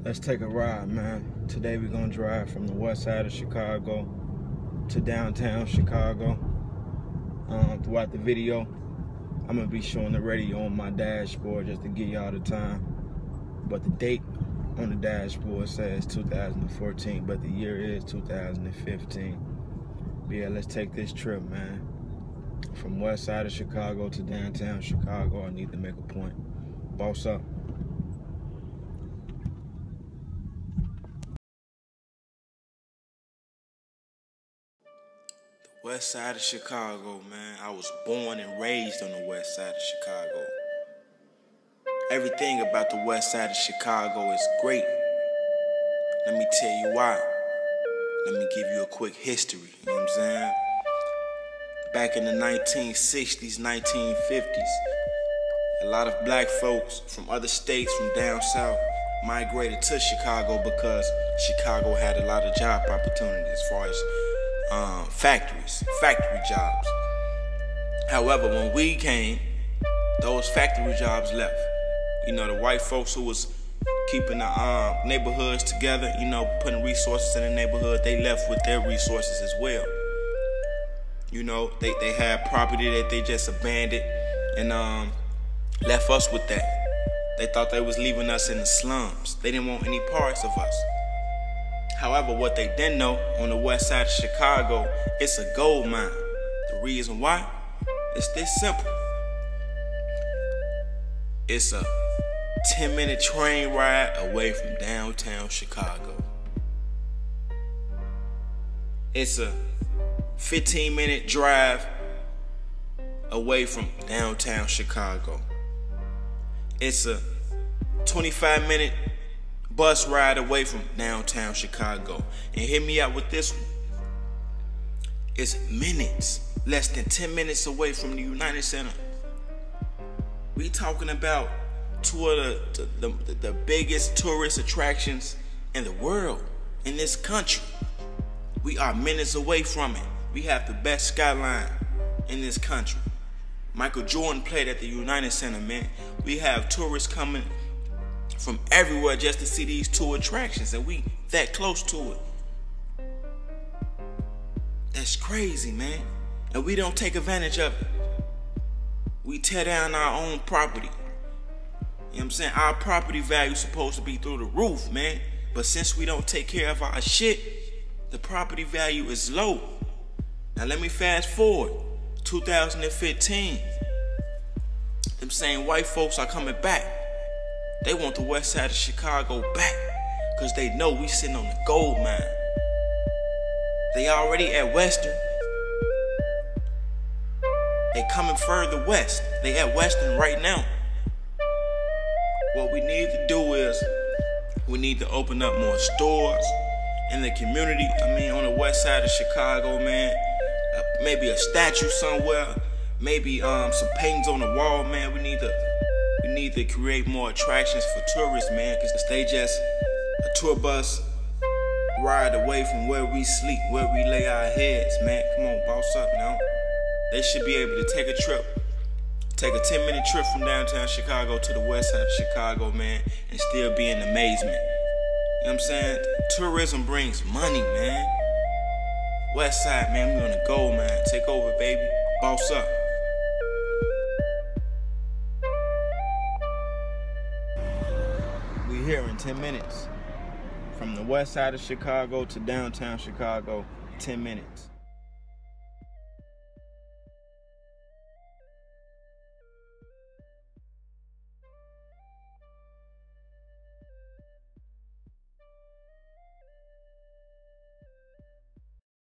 Let's take a ride, man. Today we're gonna drive from the west side of Chicago to downtown Chicago. Throughout the video, I'm gonna be showing the radio on my dashboard just to give y'all the time. But the date on the dashboard says 2014, but the year is 2015. But yeah, let's take this trip, man. From west side of Chicago to downtown Chicago, I need to make a point. Boss up. West side of Chicago, man. I was born and raised on the west side of Chicago. Everything about the west side of Chicago is great. Let me tell you why. Let me give you a quick history, you know what I'm saying? Back in the 1960s, 1950s, a lot of black folks from other states, from down south, migrated to Chicago because Chicago had a lot of job opportunities as far as factory jobs. However, when we came, those factory jobs left. You know, the white folks who was keeping the neighborhoods together, you know, putting resources in the neighborhood, they left with their resources as well. You know, they had property that they just abandoned and left us with that. They thought they was leaving us in the slums. They didn't want any parts of us. However, what they didn't know, on the west side of Chicago, it's a gold mine. The reason why? It's this simple. It's a 10-minute train ride away from downtown Chicago. It's a 15-minute drive away from downtown Chicago. It's a 25-minute bus ride away from downtown Chicago. And hear me out with this one. It's minutes, less than 10 minutes away from the United Center. We talking about two of the biggest tourist attractions in the world, in this country. We are minutes away from it. We have the best skyline in this country. Michael Jordan played at the United Center, man. We have tourists coming from everywhere just to see these two attractions, and we that close to it. That's crazy, man. And we don't take advantage of it. We tear down our own property. You know what I'm saying? Our property value is supposed to be through the roof, man. But since we don't take care of our shit, the property value is low. Now let me fast forward. 2015. Them same white folks are coming back. They want the west side of Chicago back because they know we sitting on the gold mine. They already at Western. They coming further west. They at Western right now. What we need to do is we need to open up more stores in the community. I mean, on the west side of Chicago, man. Maybe a statue somewhere. Maybe some paintings on the wall, man. We need to create more attractions for tourists, man, because they just a tour bus ride away from where we sleep, where we lay our heads, man. Come on, boss up now. They should be able to take a trip, take a 10-minute trip from downtown Chicago to the west side of Chicago, man, and still be in amazement. You know what I'm saying? Tourism brings money, man. West side, man, we on the go, man. Take over, baby. Boss up. We here in 10 minutes. From the west side of Chicago to downtown Chicago, 10 minutes.